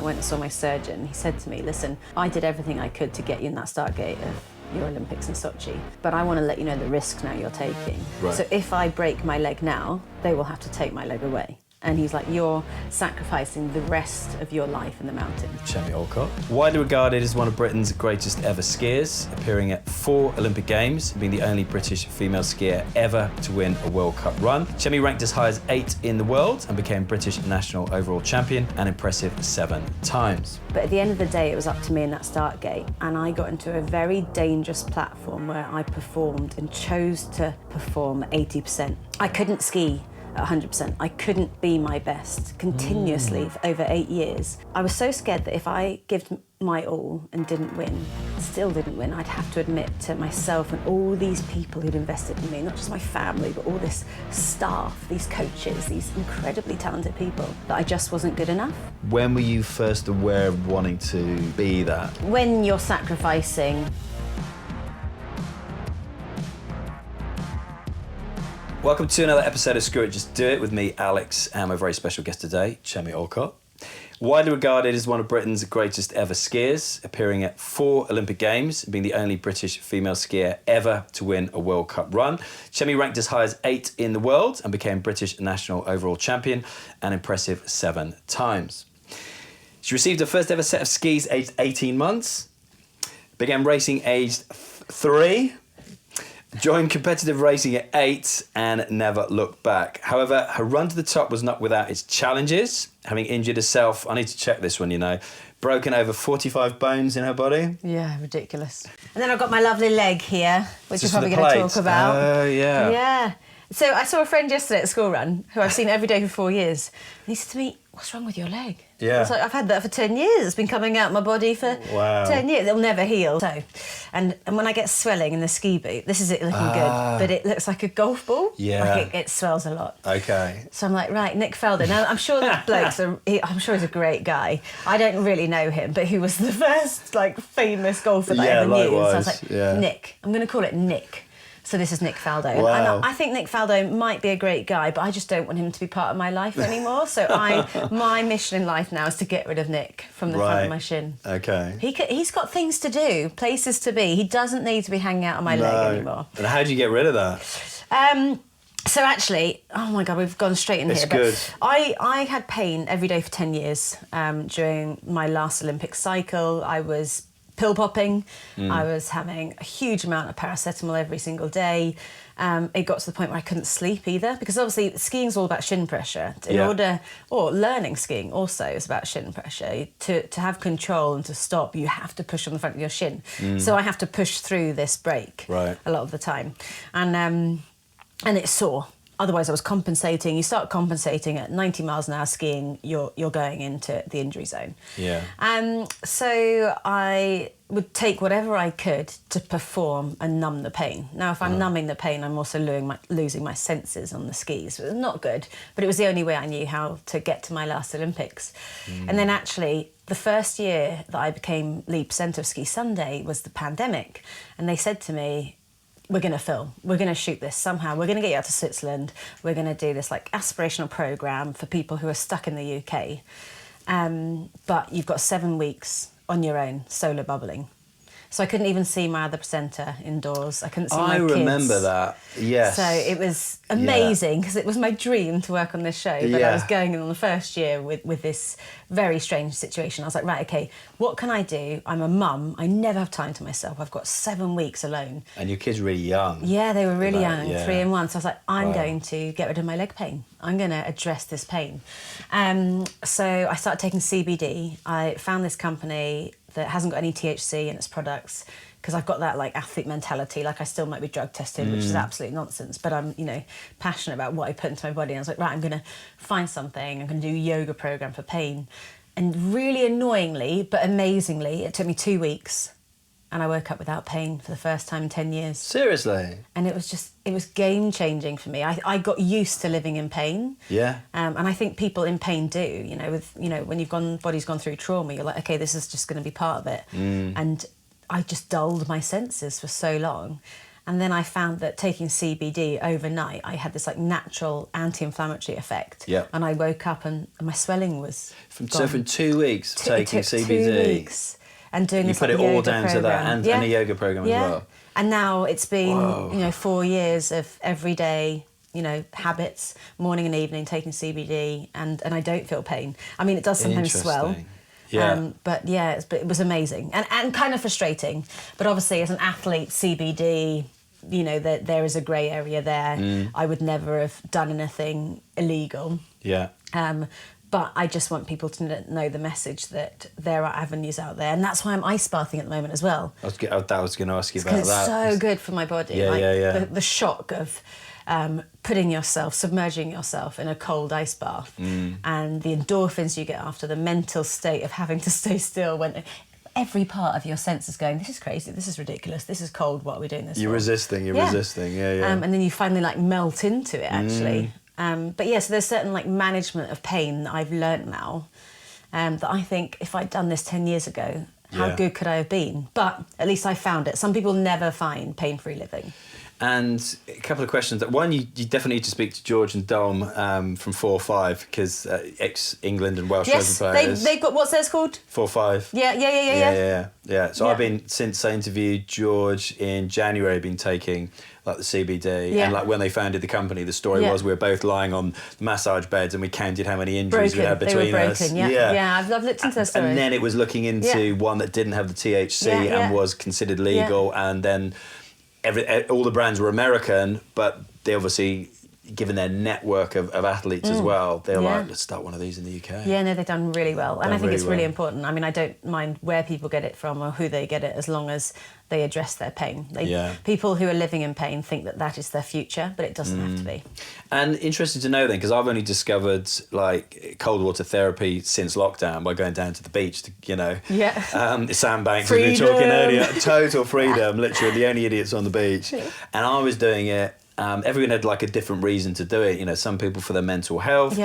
went and saw my surgeon. He said to me, listen, I did everything I could to get you in that start gate of your Olympics in Sochi, but I want to let you know the risks now you're taking. Right. So if I break my leg now, they will have to take my leg away. And he's like, you're sacrificing the rest of your life in the mountains. Chemmy Alcott, widely regarded as one of Britain's greatest ever skiers, appearing at 4 Olympic Games, being the only British female skier ever to win a World Cup run. Chemmy ranked as high as 8 in the world and became British national overall champion, an impressive 7 times. But at the end of the day, it was up to me in that start gate, and I got into a very dangerous platform where I performed and chose to perform 80%. I couldn't ski at 100%. I couldn't be my best continuously for over 8 years. I was so scared that if I gave my all and still didn't win, I'd have to admit to myself and all these people who'd invested in me, not just my family, but all this staff, these coaches, these incredibly talented people, that I just wasn't good enough. When were you first aware of wanting to be that? When you're sacrificing. Welcome to another episode of Screw It, Just Do It with me, Alex, and my very special guest today, Chemmy Alcott. Widely regarded as one of Britain's greatest ever skiers, appearing at 4 Olympic Games, being the only British female skier ever to win a World Cup run. Chemmy ranked as high as 8 in the world and became British national overall champion, an impressive 7 times. She received her first ever set of skis aged 18 months, began racing aged 3, joined competitive racing at 8 and never looked back. However, her run to the top was not without its challenges, having injured herself, I need to check this one, broken over 45 bones in her body. Yeah, ridiculous. And then I've got my lovely leg here, which we're probably going to talk about. Oh, yeah. Yeah. So I saw a friend yesterday at school run, who I've seen every day for 4 years. And he said to me, what's wrong with your leg? Yeah. I was like, I've had that for 10 years. It's been coming out my body for 10 years. It'll never heal. So, and when I get swelling in the ski boot, this is it looking good, but it looks like a golf ball. Yeah. Like it swells a lot. Okay. So I'm like, right, Nick Felder. Now, I'm sure that I'm sure he's a great guy. I don't really know him, but he was the first, famous golfer that I ever knew. So I was like, Nick. I'm going to call it Nick. So this is Nick Faldo. Wow. And I think Nick Faldo might be a great guy, but I just don't want him to be part of my life anymore. So my mission in life now is to get rid of Nick from the front of my shin. Okay. He's got things to do, places to be. He doesn't need to be hanging out on my leg anymore. And how do you get rid of that? So actually, oh my God, we've gone straight in here. Good. But I had pain every day for 10 years. During my last Olympic cycle, I was pill popping. I was having a huge amount of paracetamol every single day. It got to the point where I couldn't sleep either, because obviously skiing's all about shin pressure. Learning skiing also is about shin pressure. To have control and to stop, you have to push on the front of your shin. So I have to push through this break a lot of the time. And it's sore. Otherwise, I was compensating. You start compensating at 90 miles an hour skiing, you're going into the injury zone. Yeah. So I would take whatever I could to perform and numb the pain. Now, if I'm numbing the pain, I'm also losing my senses on the skis. It was not good, but it was the only way I knew how to get to my last Olympics. And then actually, the first year that I became lead presenter of Ski Sunday was the pandemic. And they said to me, we're going to film, we're going to shoot this somehow, we're going to get you out to Switzerland, we're going to do this aspirational programme for people who are stuck in the UK. But you've got 7 weeks on your own, solo bubbling. So I couldn't even see my other presenter indoors. I couldn't see my kids. I remember that, yes. So it was amazing, because it was my dream to work on this show. But I was going in on the first year with this very strange situation. I was like, right, okay, what can I do? I'm a mum. I never have time to myself. I've got 7 weeks alone. And your kids really young. Yeah, they were really young, 3 and 1. So I was like, I'm going to get rid of my leg pain. I'm going to address this pain. So I started taking CBD. I found this company that hasn't got any THC in its products, because I've got that athlete mentality, I still might be drug tested, which is absolute nonsense, but I'm passionate about what I put into my body. And I was like, right, I'm going to find something. I'm going to do a yoga program for pain. And really annoyingly, but amazingly, it took me 2 weeks, and I woke up without pain for the first time in 10 years. Seriously? And it was game changing for me. I got used to living in pain. Yeah. And I think people in pain do, when body's gone through trauma, you're like, okay, this is just going to be part of it. And I just dulled my senses for so long. And then I found that taking CBD overnight, I had this like natural anti-inflammatory effect. Yeah. And I woke up and my swelling was So gone. from 2 weeks taking It took CBD. 2 weeks. And doing You this put like, it all yoga down to program. that and a yoga program as well. And now it's been, Whoa. 4 years of everyday, habits, morning and evening, taking CBD, and I don't feel pain. I mean, it does sometimes swell. Interesting. Yeah. But yeah, it was amazing and kind of frustrating. But obviously, as an athlete, CBD, there is a grey area there. I would never have done anything illegal. Yeah. But I just want people to know the message that there are avenues out there, and that's why I'm ice bathing at the moment as well. I was going to ask you about Because it's that. so good for my body. Yeah. The shock of submerging yourself in a cold ice bath, and the endorphins you get after, the mental state of having to stay still when every part of your sense is going, this is crazy, this is ridiculous, this is cold, what are we doing this You're for? resisting, yeah. And then you finally melt into it actually. But yeah, so there's certain management of pain that I've learnt now, that I think if I'd done this 10 years ago, how good could I have been? But at least I found it. Some people never find pain-free living. And a couple of questions. One, you definitely need to speak to George and Dom from 4-5 because ex-England and Welsh Open players. They've got, what's theirs called? 4-5. Yeah. So I've been, since I interviewed George in January, been taking the CBD, and when they founded the company, the story was we were both lying on massage beds and we counted how many injuries we had between us. I've looked into their story. And then it was looking into one that didn't have the THC and was considered legal, and then all the brands were American, but they obviously, given their network of athletes as well, they're like, let's start one of these in the UK. Yeah, no, they've done really well. And I think it's really important. I mean, I don't mind where people get it from or who they get it, as long as they address their pain. People who are living in pain think that is their future, but it doesn't have to be. And interesting to know then, because I've only discovered cold water therapy since lockdown by going down to the beach to, sandbanks, as we were talking earlier. Total freedom, literally the only idiots on the beach. And I was doing it. Everyone had a different reason to do it. Some people for their mental health.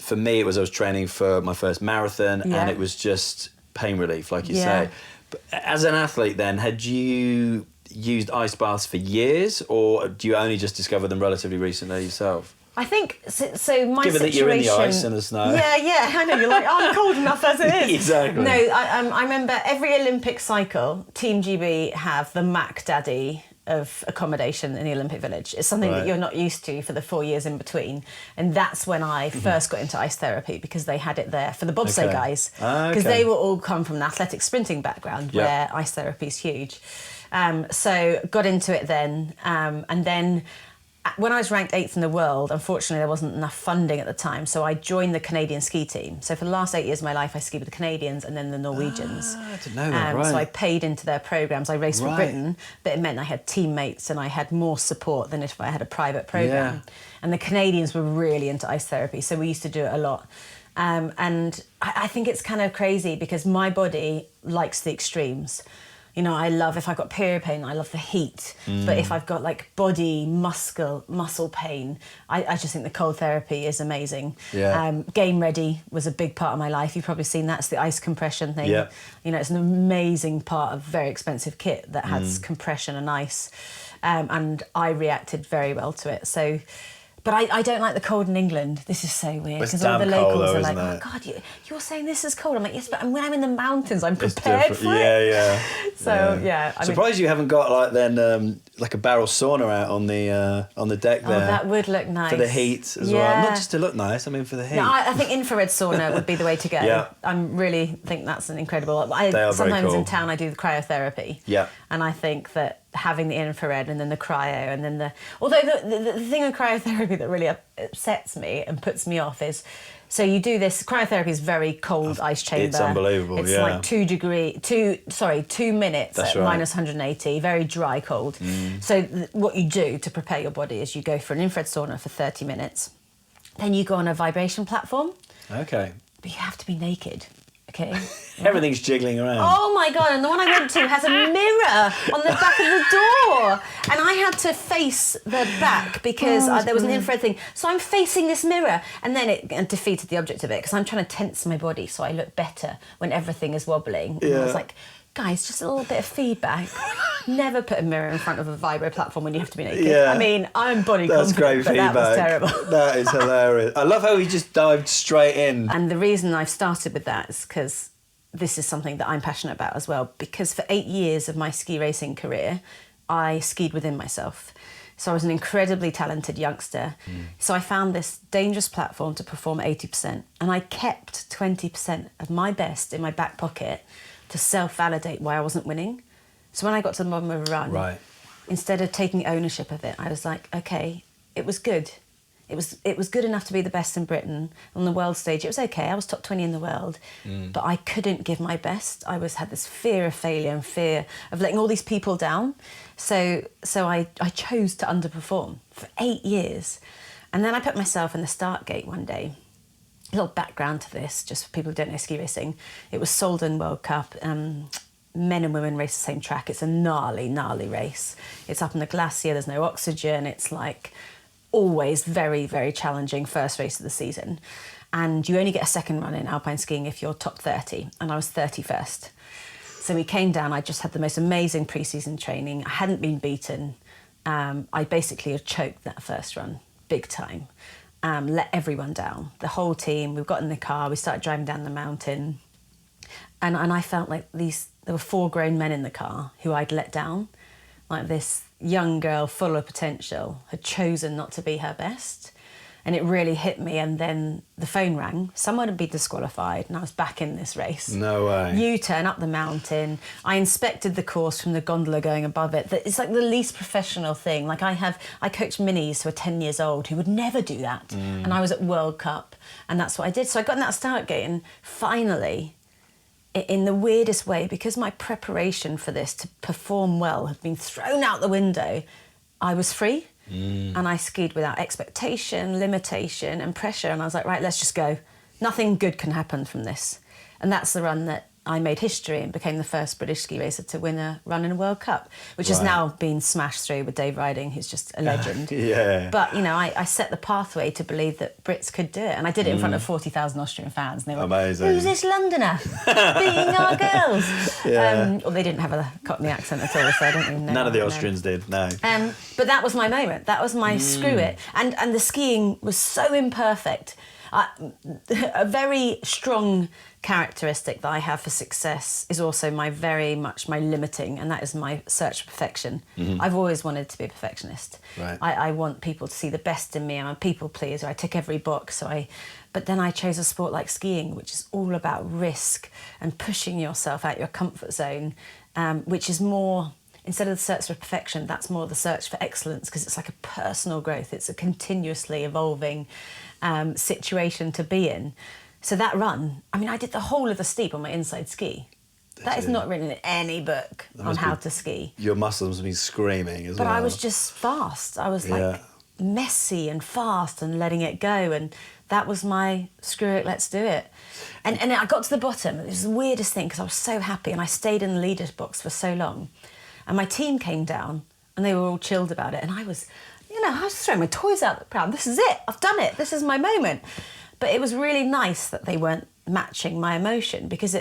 For me, it was I was training for my first marathon, and it was just pain relief, like you say. But as an athlete, then, had you used ice baths for years, or do you only just discover them relatively recently yourself? I think so. My Given that you're in the ice and the snow. Yeah. I know you're like, I'm cold enough as it is. Exactly. No, I remember every Olympic cycle, Team GB have the Mac Daddy of accommodation in the Olympic Village. It's something that you're not used to for the 4 years in between. And that's when I first got into ice therapy, because they had it there for the bobsleigh guys. Because they will all come from an athletic sprinting background where ice therapy is huge. So got into it then. And then when I was ranked 8th in the world, unfortunately there wasn't enough funding at the time, so I joined the Canadian ski team. So for the last 8 years of my life, I skied with the Canadians and then the Norwegians. I didn't know that, right. So I paid into their programmes. I raced for Britain, but it meant I had teammates and I had more support than if I had a private programme. And the Canadians were really into ice therapy, so we used to do it a lot. And I think it's kind of crazy because my body likes the extremes. I love, if I've got period pain, I love the heat. But if I've got body, muscle pain, I just think the cold therapy is amazing. Game Ready was a big part of my life. You've probably seen that. It's the ice compression thing. It's an amazing part of very expensive kit that has compression and ice. And I reacted very well to it. So... But I don't like the cold in England. This is so weird, because all the locals are like, oh God, you're saying this is cold. I'm like, yes, but when I'm in the mountains, I'm prepared for it. So, Surprised you haven't got a barrel sauna out on the deck there. Oh, that would look nice. For the heat as well. Not just to look nice, I mean for the heat. No, I think infrared sauna would be the way to go. I really think that's an incredible... They are sometimes very cool. in town I do the cryotherapy. And I think that having the infrared and then the cryo and then the... Although the thing with cryotherapy that really upsets me and puts me off is... So you do this, cryotherapy is very cold ice chamber. It's unbelievable, It's like 2 minutes at minus 180, very dry cold. So what you do to prepare your body is you go for an infrared sauna for 30 minutes. Then you go on a vibration platform. Okay. But you have to be naked. Okay. Everything's jiggling around. Oh my God, and the one I went to has a mirror on the back of the door. And I had to face the back because there was an infrared thing. So I'm facing this mirror, and then it defeated the object of it because I'm trying to tense my body so I look better when everything is wobbling. And I was like, guys, just a little bit of feedback. Never put a mirror in front of a vibro platform when you have to be naked. Yeah. I mean, I'm body That's confident, great but feedback. that was terrible. That is hilarious. I love how he just dived straight in. And the reason I've started with that is because this is something that I'm passionate about as well. Because for 8 years of my ski racing career, I skied within myself. So I was an incredibly talented youngster. So I found this dangerous platform to perform at 80%. And I kept 20% of my best in my back pocket to self-validate why I wasn't winning. So when I got to the bottom of a run, instead of taking ownership of it, I was like, okay, it was good. It was good enough to be the best in Britain. On the world stage, it was okay. I was top 20 in the world, but I couldn't give my best. I had this fear of failure and fear of letting all these people down. So I chose to underperform for 8 years. And then I put myself in the start gate one day. A little background to this, just for people who don't know ski racing. It was Solden World Cup. Men and women race the same track. It's a gnarly, gnarly race. It's up in the glacier, there's no oxygen. It's like always very, very challenging first race of the season. And you only get a second run in alpine skiing if you're top 30. And I was 31st. So we came down, I just had the most amazing pre-season training. I hadn't been beaten. I basically had choked that first run, big time. Let everyone down, the whole team. We got in the car, we started driving down the mountain. And I felt like there were 4 grown men in the car who I'd let down. Like this young girl full of potential had chosen not to be her best. And it really hit me. And then the phone rang. Someone had been disqualified and I was back in this race. No way. U-turn up the mountain. I inspected the course from the gondola going above it. It's like the least professional thing. Like I coach minis who are 10 years old who would never do that. And I was at World Cup and that's what I did. So I got in that start gate and finally, in the weirdest way, because my preparation for this to perform well had been thrown out the window, I was free. And I skied without expectation, limitation and pressure. And I was like, right, let's just go. Nothing good can happen from this. And that's the run that I made history and became the first British ski racer to win a run in a World Cup, which has now been smashed through with Dave Riding, who's just a legend. But, you know, I set the pathway to believe that Brits could do it. And I did it in front of 40,000 Austrian fans. And they were amazing. Who's this Londoner beating our girls? Well, they didn't have a Cockney accent at all, so I don't even know. None of the Austrians did, no. But that was my moment. That was my screw it. And the skiing was so imperfect. A very strong characteristic that I have for success is also very much my limiting, and that is my search for perfection. I've always wanted to be a perfectionist. I want people to see the best in me. I'm a people pleaser. I tick every box. But then I chose a sport like skiing, which is all about risk and pushing yourself out your comfort zone, which is more, instead of the search for perfection, that's more the search for excellence, because it's like a personal growth. It's a continuously evolving situation to be in. So that run, I mean, I did the whole of the steep on my inside ski. That is not written in any book on how to ski. Your muscles must be screaming as well. But I was just fast. I was like messy and fast and letting it go. And that was my screw it, let's do it. And I got to the bottom. It was the weirdest thing because I was so happy and I stayed in the leader's box for so long. And my team came down and they were all chilled about it. And I was, I was throwing my toys out the crowd. This is it. I've done it. This is my moment. But it was really nice that they weren't matching my emotion because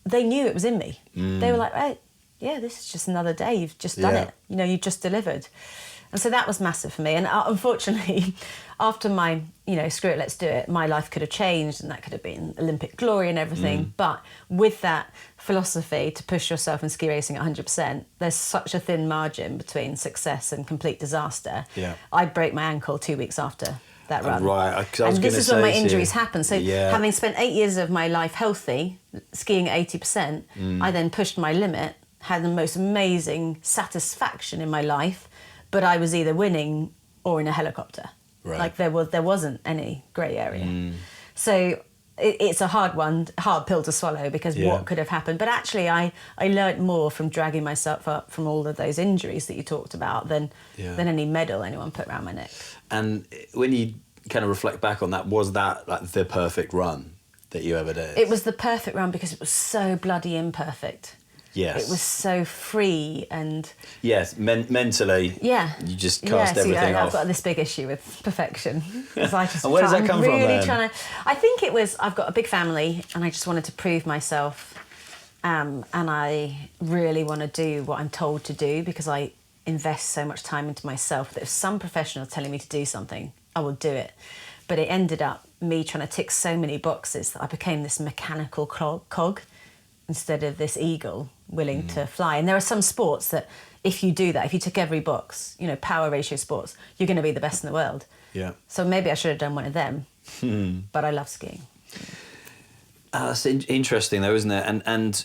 they knew it was in me. They were like, right, yeah, this is just another day. You've just done it. You just delivered. And so that was massive for me. And unfortunately, after my, screw it, let's do it, my life could have changed and that could have been Olympic glory and everything. But with that philosophy to push yourself in ski racing at 100%, there's such a thin margin between success and complete disaster. I broke my ankle 2 weeks after that run. Right, and this is when my injuries happened. So having spent 8 years of my life healthy, skiing at 80%, I then pushed my limit, had the most amazing satisfaction in my life, but I was either winning or in a helicopter. Like there wasn't any grey area. So it's a hard pill to swallow because what could have happened? But actually I learnt more from dragging myself up from all of those injuries that you talked about than any medal anyone put around my neck. And when you kind of reflect back on that, was that like the perfect run that you ever did? It was the perfect run because it was so bloody imperfect. Yes. It was so free and... Yes, mentally, you just cast everything off. I've got this big issue with perfection. And where does that come from then? I think it was, I've got a big family and I just wanted to prove myself and I really want to do what I'm told to do because I invest so much time into myself that if some professional is telling me to do something, I will do it. But it ended up me trying to tick so many boxes that I became this mechanical cog instead of this eagle willing to fly. And there are some sports that if you do that, if you tick every box, you know, power ratio sports, you're going to be the best in the world. Yeah. So maybe I should have done one of them. But I love skiing. That's interesting though, isn't it? And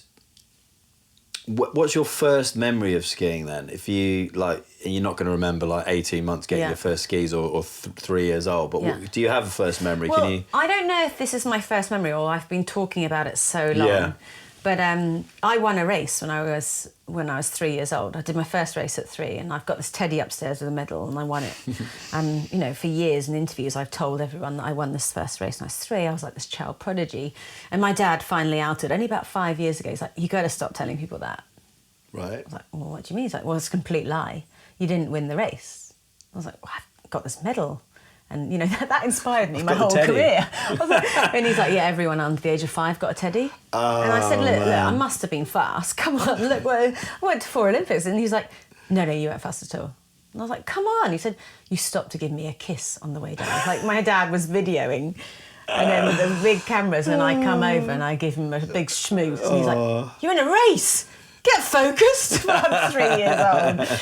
what's your first memory of skiing then? If you like, you're not going to remember like 18 months getting your first skis or 3 years old, but do you have a first memory? Well, Can you? I don't know if this is my first memory or I've been talking about it so long. Yeah. But I won a race when I was 3 years old. I did my first race at 3, and I've got this teddy upstairs with a medal, and I won it. And you know, for years in interviews, I've told everyone that I won this first race when I was 3. I was like this child prodigy, and my dad finally outed only about 5 years ago. He's like, "You got to stop telling people that." Right. I was like, "Well, what do you mean?" He's like, "Well, it's a complete lie. You didn't win the race." I was like, "Well, I've got this medal." And, you know, that inspired me my whole career. I was like, and he's like, "Yeah, everyone under the age of 5 got a teddy." And I said, look, I must have been fast. Come on, look, well, I went to 4 Olympics. And he's like, no, you weren't fast at all. And I was like, come on. He said, "You stopped to give me a kiss on the way down." Like, my dad was videoing. And then with the big cameras, and I come over and I give him a big schmooze. And he's like, "You're in a race. Get focused." I'm 3 years old.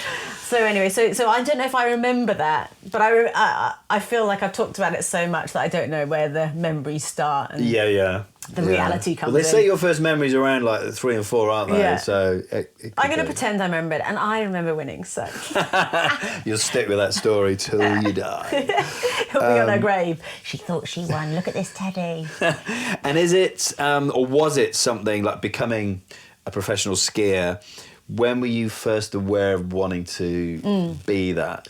So anyway, so I don't know if I remember that, but I feel like I've talked about it so much that I don't know where the memories start and the reality comes in. Well, they say your first memories are around like 3 and 4, aren't they? Yeah. So I'm going to pretend I remember it, and I remember winning, so... You'll stick with that story till you die. It'll be on her grave. "She thought she won, look at this teddy." And is it, or was it something like becoming a professional skier? When were you first aware of wanting to be that?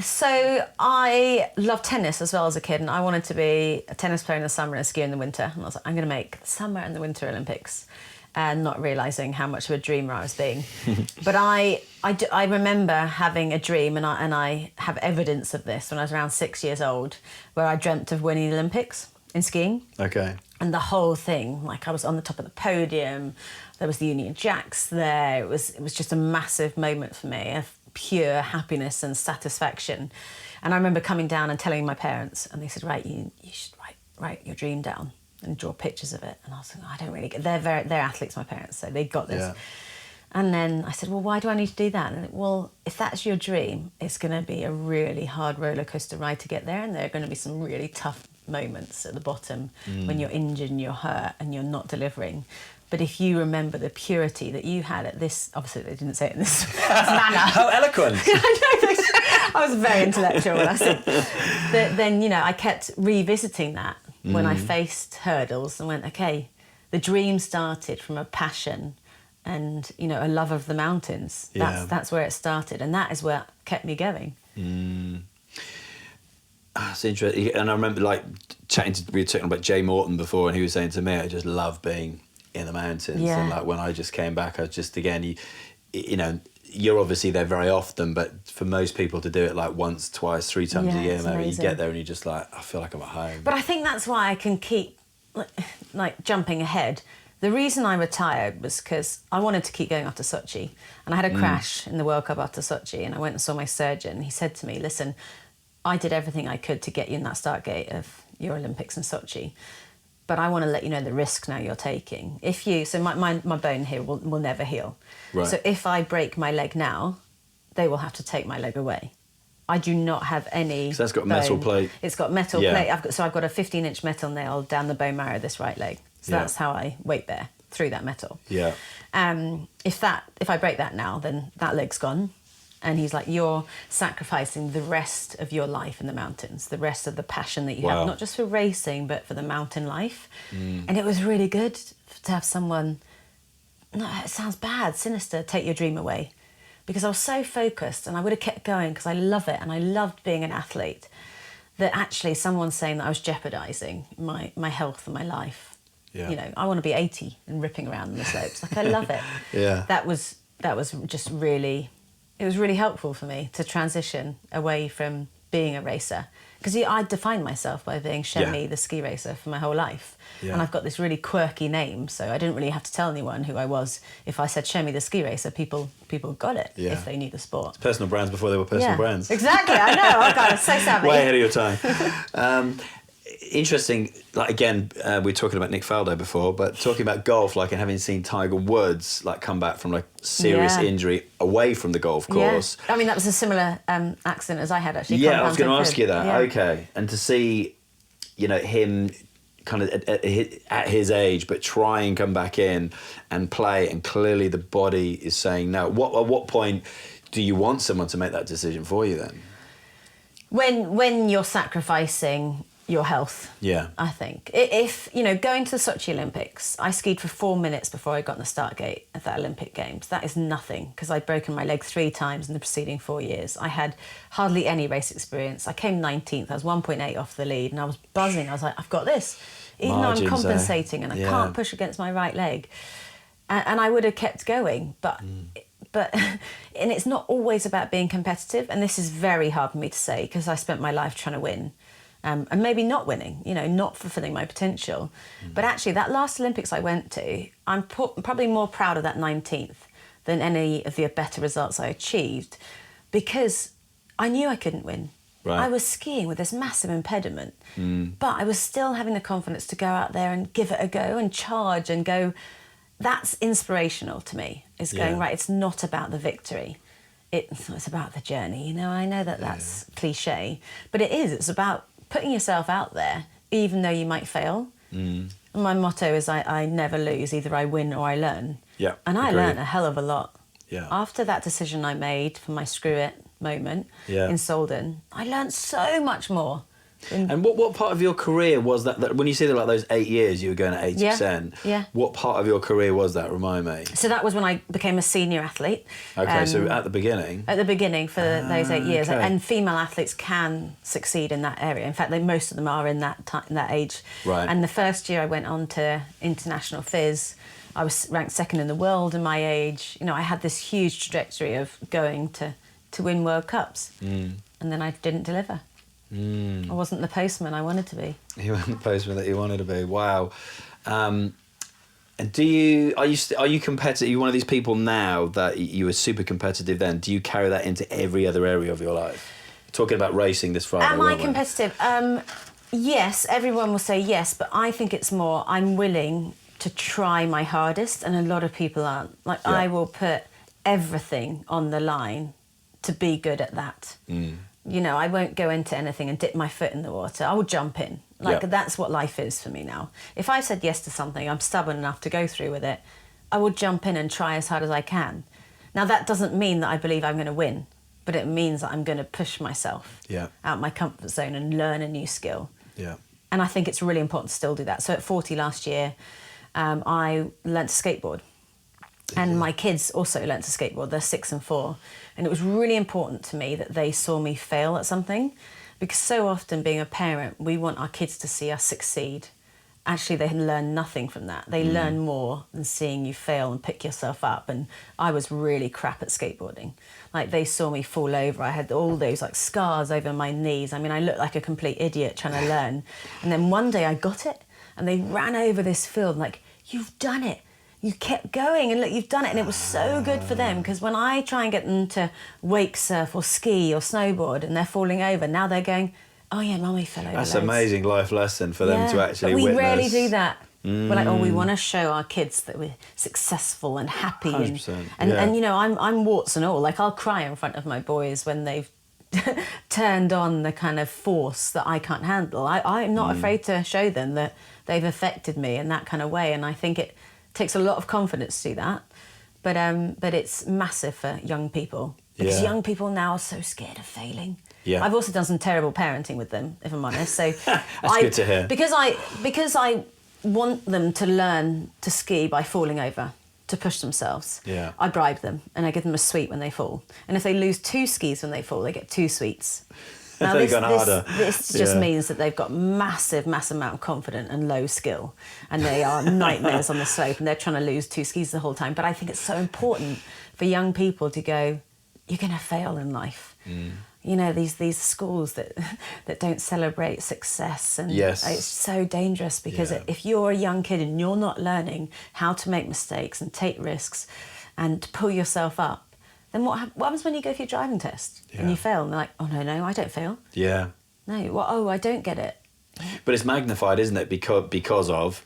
So I loved tennis as well as a kid, and I wanted to be a tennis player in the summer and a skier in the winter. And I was like, I'm going to make the summer and the Winter Olympics, and not realising how much of a dreamer I was being. But I remember having a dream, and I have evidence of this when I was around 6 years old, where I dreamt of winning the Olympics in skiing. Okay. And the whole thing, like I was on the top of the podium, there was the Union Jacks there. It was just a massive moment for me of pure happiness and satisfaction. And I remember coming down and telling my parents, and they said, "Right, you should write your dream down and draw pictures of it." And I was like, "I don't really get." They're athletes, my parents, so they got this. Yeah. And then I said, "Well, why do I need to do that?" And well, if that's your dream, it's going to be a really hard roller coaster ride to get there, and there are going to be some really tough moments at the bottom when you're injured and you're hurt and you're not delivering. But if you remember the purity that you had at this, obviously they didn't say it in this manner. How eloquent. I was very intellectual when I said that. Then, you know, I kept revisiting that when I faced hurdles and went, okay, the dream started from a passion and, you know, a love of the mountains. That's where it started, and that is what kept me going. That's interesting. And I remember like we were talking about Jay Morton before, and he was saying to me, "I just love being in the mountains." Yeah. And like when I just came back, I was just, again, you know, you're obviously there very often, but for most people to do it like once, twice, 3 times a year, maybe you get there and you're just like, I feel like I'm at home. But I think that's why I can keep like jumping ahead. The reason I retired was because I wanted to keep going after Sochi, and I had a crash in the World Cup after Sochi, and I went and saw my surgeon. He said to me, "Listen, I did everything I could to get you in that start gate of your Olympics in Sochi, but I want to let you know the risk now you're taking. So my bone here will never heal. Right. So if I break my leg now, they will have to take my leg away. I do not have any. So that's got bone. metal plate. It's got metal plate. I've got a 15-inch metal nail down the bone marrow of this right leg. So that's how I weight bear, through that metal. Yeah. If I break that now, then that leg's gone. And he's like, you're sacrificing the rest of your life in the mountains, the rest of the passion that you have, not just for racing, but for the mountain life. And it was really good to have someone, no, it sounds bad, sinister, take your dream away. Because I was so focused, and I would have kept going because I love it, and I loved being an athlete, that actually someone's saying that I was jeopardising my health and my life. Yeah. You know, I want to be 80 and ripping around on the slopes. Like, I love it. Yeah. That was just really... It was really helpful for me to transition away from being a racer. Because I defined myself by being Chemmy, Yeah. the ski racer, for my whole life. Yeah. And I've got this really quirky name, so I didn't really have to tell anyone who I was. If I said Chemmy, the ski racer, people got it if they knew the sport. Personal brands before they were personal brands. Exactly, I know. Oh God, it's so savvy. Way ahead of your time. Interesting. Like again, we were talking about Nick Faldo before, but talking about golf, like, and having seen Tiger Woods like come back from like serious injury away from the golf course. Yeah. I mean, that was a similar accident as I had actually. Yeah, I was going to ask you that. Yeah. Okay, and to see, you know, him kind of at his age, but try and come back in and play, and clearly the body is saying no. At what point do you want someone to make that decision for you then? When you're sacrificing your health, I think. If, you know, going to the Sochi Olympics, I skied for 4 minutes before I got in the start gate at the Olympic Games. That is nothing, because I'd broken my leg 3 times in the preceding 4 years. I had hardly any race experience. I came 19th, I was 1.8 off the lead, and I was buzzing. I was like, I've got this. Even though I'm compensating and I can't push against my right leg. And I would have kept going, but and it's not always about being competitive, and this is very hard for me to say because I spent my life trying to win. And maybe not winning, you know, not fulfilling my potential. But actually, that last Olympics I went to, I'm probably more proud of that 19th than any of the better results I achieved, because I knew I couldn't win. Right. I was skiing with this massive impediment, but I was still having the confidence to go out there and give it a go and charge and go. That's inspirational to me, is going, right, it's not about the victory. It's about the journey, you know. I know that that's cliche, but it is. It's about putting yourself out there, even though you might fail. And my motto is I never lose. Either I win or I learn. Yeah, and I learned a hell of a lot. Yeah. After that decision I made for my screw it moment in Solden, I learned so much more. And what part of your career was that when you say that, like those 8 years you were going at 80%, what part of your career was that? Remind me. So that was when I became a senior athlete. Okay, so at the beginning? At the beginning for those 8 years. Okay. And female athletes can succeed in that area. In fact, most of them are in that age. Right. And the first year I went on to international phys, I was ranked second in the world in my age. You know, I had this huge trajectory of going to win World Cups. And then I didn't deliver. I wasn't the postman I wanted to be. You weren't the postman that you wanted to be. Wow. And are you competitive? Are you one of these people now that you were super competitive then? Do you carry that into every other area of your life? Talking about racing this Friday. Am I competitive? Yes, everyone will say yes, but I think it's more I'm willing to try my hardest, and a lot of people aren't. Like, I will put everything on the line to be good at that. You know, I won't go into anything and dip my foot in the water. I will jump in. That's what life is for me now. If I've said yes to something, I'm stubborn enough to go through with it. I will jump in and try as hard as I can. Now, that doesn't mean that I believe I'm going to win, but it means that I'm going to push myself out my comfort zone and learn a new skill. Yeah. And I think it's really important to still do that. So at 40 last year, I learnt to skateboard. And my kids also learnt to skateboard. They're 6 and 4. And it was really important to me that they saw me fail at something, because so often being a parent, we want our kids to see us succeed. Actually, they learn nothing from that. They learn more than seeing you fail and pick yourself up. And I was really crap at skateboarding. Like, they saw me fall over. I had all those like scars over my knees. I mean, I looked like a complete idiot trying to learn. And then one day I got it, and they ran over this field like, "You've done it. You kept going, and look, you've done it." And it was so good for them, because when I try and get them to wake surf or ski or snowboard and they're falling over, now they're going, "Oh yeah, Mummy fell over." That's an amazing life lesson for them to actually witness. We rarely do that. We're like, we want to show our kids that we're successful and happy. 100%, and you know, I'm warts and all. Like, I'll cry in front of my boys when they've turned on the kind of force that I can't handle. I'm not afraid to show them that they've affected me in that kind of way, and I think it takes a lot of confidence to do that, but it's massive for young people, because young people now are so scared of failing. I've also done some terrible parenting with them, if I'm honest. So that's good to hear. Because I want them to learn to ski by falling over, to push themselves. I bribe them, and I give them a sweet when they fall. And if they lose 2 skis when they fall, they get 2 sweets. Now, this just means that they've got massive amount of confidence and low skill, and they are nightmares on the slope, and they're trying to lose 2 skis the whole time. But I think it's so important for young people to go, you're going to fail in life. these schools that don't celebrate success, and Yes. it's so dangerous because Yeah. if you're a young kid and you're not learning how to make mistakes and take risks and to pull yourself up, then what happens when you go for your driving test and Yeah. you fail and they're like, oh no, I don't fail. Yeah. No, well, I don't get it. But it's magnified, isn't it? Because of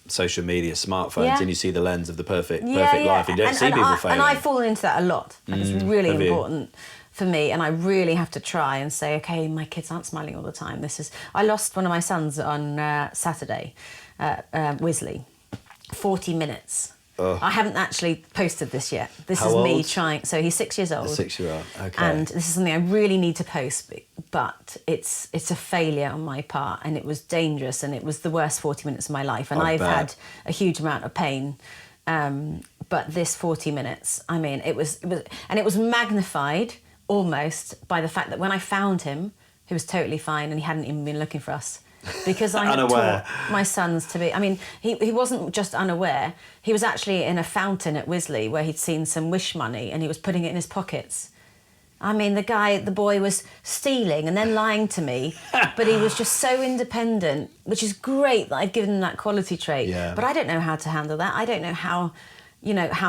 social media, smartphones, Yeah. and you see the lens of the perfect life. And you don't see people failing. And I've fallen into that a lot. Like, it's really have you? important for me, and I really have to try and say, okay, my kids aren't smiling all the time. I lost one of my sons on Saturday, Wisley, 40 minutes. Ugh. I haven't actually posted this yet. This How is me old? trying. So he's 6 years old. 6-year-old, okay. And this is something I really need to post, but it's a failure on my part, and it was dangerous, and it was the worst 40 minutes of my life, and I I've bet. had a huge amount of pain. But this 40 minutes, I mean, it was magnified almost by the fact that when I found him, he was totally fine, and he hadn't even been looking for us. Because I had Unaware. taught my sons to be... I mean, he wasn't just unaware. He was actually in a fountain at Wisley where he'd seen some wish money and he was putting it in his pockets. I mean, the boy was stealing and then lying to me, but he was just so independent, which is great that I've given him that quality trait. Yeah. But I don't know how to handle that. I don't know how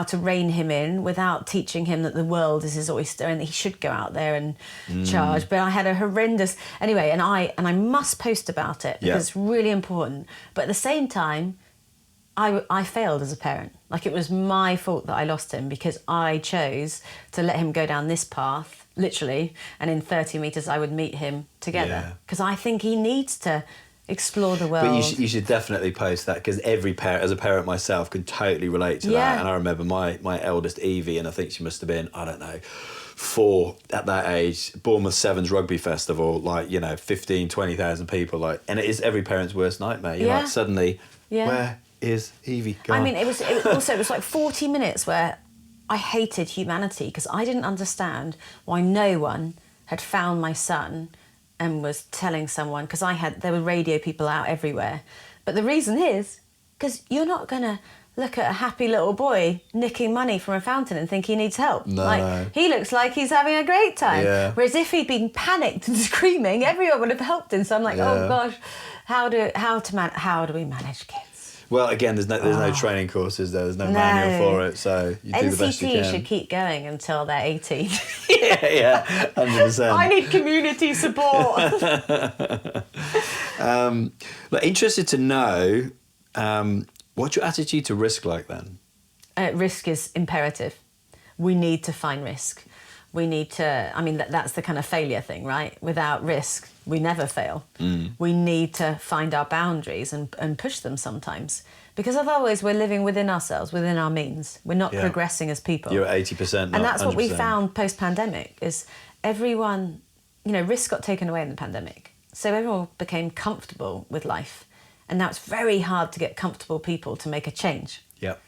to rein him in without teaching him that the world is his oyster and that he should go out there and charge. But I had a horrendous... Anyway, and I must post about it because it's really important. But at the same time, I failed as a parent. Like, it was my fault that I lost him because I chose to let him go down this path, literally, and in 30 metres I would meet him together. Because I think he needs to explore the world. But you should definitely post that, because every parent, as a parent myself, can totally relate to that. And I remember my eldest Evie, and I think she must have been, I don't know, 4 at that age, Bournemouth Sevens Rugby Festival, 15, 20,000 people, and it is every parent's worst nightmare. You're like, suddenly, where is Evie gone? I mean, it was like 40 minutes where I hated humanity because I didn't understand why no one had found my son and was telling someone, because there were radio people out everywhere. But the reason is because you're not going to look at a happy little boy nicking money from a fountain and think he needs help. No. Like, he looks like he's having a great time. Yeah. Whereas if he'd been panicked and screaming, everyone would have helped him. So I'm like, oh gosh, how do we manage kids? Well, again, there's no training courses there. There's no manual for it, so you do the best you NCT can. should keep going until they're 18. yeah, 100%. I need community support. Interested to know, what's your attitude to risk like then? Risk is imperative. We need to find risk. We need to... I mean, that's the kind of failure thing, right? Without risk, we never fail. We need to find our boundaries and push them sometimes. Because otherwise we're living within ourselves, within our means. We're not progressing as people. You're at 80%, not And that's 100%. what we found post-pandemic, is everyone... risk got taken away in the pandemic. So everyone became comfortable with life. And now it's very hard to get comfortable people to make a change. Yep.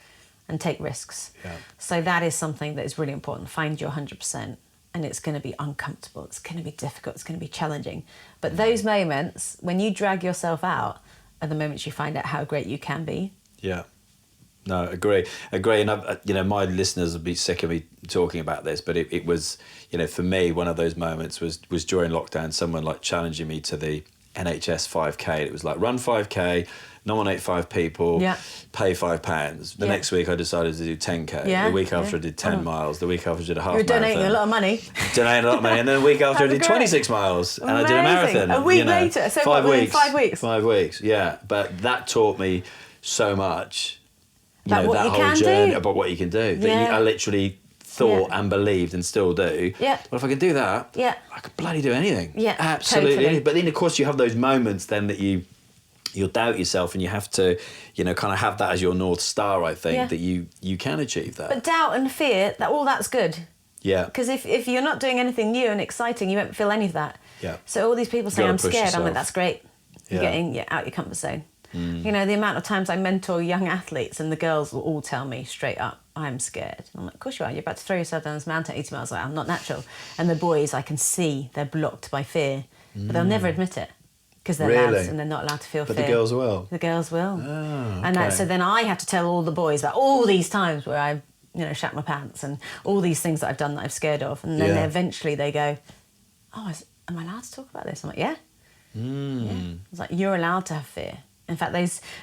And take risks. Yeah. So that is something that is really important. Find your 100%, and it's going to be uncomfortable. It's going to be difficult. It's going to be challenging. But those moments, when you drag yourself out, are the moments you find out how great you can be. Yeah. No, agree. And my listeners will be sick of me talking about this, but it was, for me, one of those moments was during lockdown. Someone challenging me to the NHS 5K. It was run 5K. Nominate 5 people, pay £5. The next week I decided to do 10K. The week after I did 10 miles. The week after I did a half marathon. You're donating a lot of money. Donating a lot of money. And then the week after I did 26 miles. And I did a marathon. A week later. So 5 weeks. 5 weeks? 5 weeks, yeah. But that taught me so much. About what that you whole can journey do. about what you can do. That I literally thought and believed and still do. Yeah. Well, if I can do that, I could bloody do anything. Yeah, absolutely totally. anything. But then, of course, you have those moments then that you'll doubt yourself, and you have to, kind of have that as your North Star, I think, that you can achieve that. But doubt and fear, that's good. Yeah. Because if you're not doing anything new and exciting, you won't feel any of that. Yeah. So all these people say, gotta I'm push scared. I'm yourself. like, that's great. You're getting out your comfort zone. The amount of times I mentor young athletes and the girls will all tell me straight up, I'm scared. And I'm like, of course you are. You're about to throw yourself down this mountain at 80 miles an hour. I'm not natural. And the boys, I can see they're blocked by fear. But they'll never admit it. Because they're lads and they're not allowed to feel fear. But the girls will? The girls will. Oh, okay. And so then I have to tell all the boys about all these times where I, shat my pants and all these things that I've done that I'm scared of. And then eventually they go, oh, am I allowed to talk about this? I'm like, yeah. Mm. Yeah. It's like, you're allowed to have fear. In fact,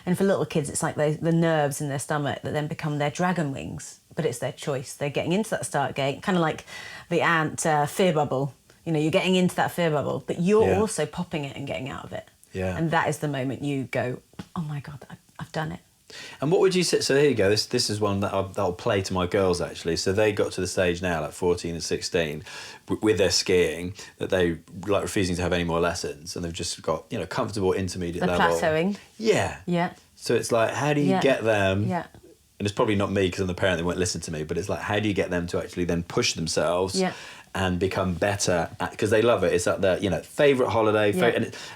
and for little kids, it's like the nerves in their stomach that then become their dragon wings, but it's their choice. They're getting into that start gate, kind of like the ant fear bubble. You know, you're getting into that fear bubble, but you're also popping it and getting out of it. Yeah. And that is the moment you go, oh my God, I've done it. And what would you say? So here you go. This is one that I'll play to my girls actually. So they got to the stage now, like 14 and 16, with their skiing, that they like refusing to have any more lessons, and they've just got comfortable intermediate level. Plateauing. Yeah. Yeah. So it's like, how do you get them? Yeah. And it's probably not me because I'm the parent; they won't listen to me. But it's like, how do you get them to actually then push themselves? Yeah. And become better because they love it. It's like their favourite holiday.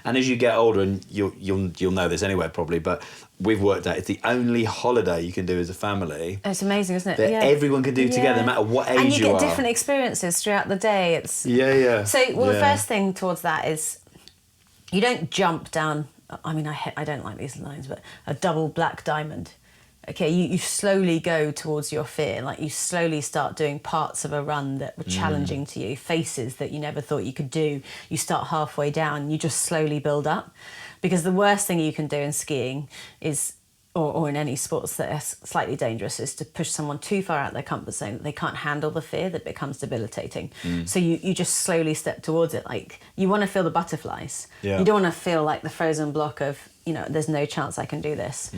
And as you get older, and you'll know this anyway probably, but we've worked out it's the only holiday you can do as a family. It's amazing, isn't it? That everyone can do together, no matter what age you are. And you get different experiences throughout the day. It's So the first thing towards that is you don't jump down. I mean, I don't like these lines, but a double black diamond. Okay, you slowly go towards your fear. Like you slowly start doing parts of a run that were challenging to you, faces that you never thought you could do. You start halfway down, you just slowly build up. Because the worst thing you can do in skiing is, or in any sports that are slightly dangerous, is to push someone too far out of their comfort zone that they can't handle the fear that becomes debilitating. So you just slowly step towards it. Like you want to feel the butterflies. Yeah. You don't want to feel like the frozen block of, there's no chance I can do this.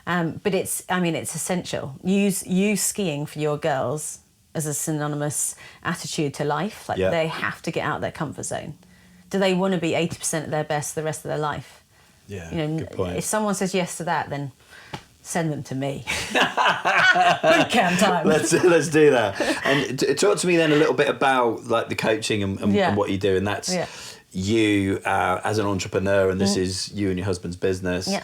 But it's essential. Use skiing for your girls as a synonymous attitude to life. Like they have to get out of their comfort zone. Do they want to be 80% at their best the rest of their life? Yeah, good point. If someone says yes to that, then send them to me. Boot camp time. Let's do that. And talk to me then a little bit about like the coaching and what you do, and that's you as an entrepreneur, and this is you and your husband's business. Yeah.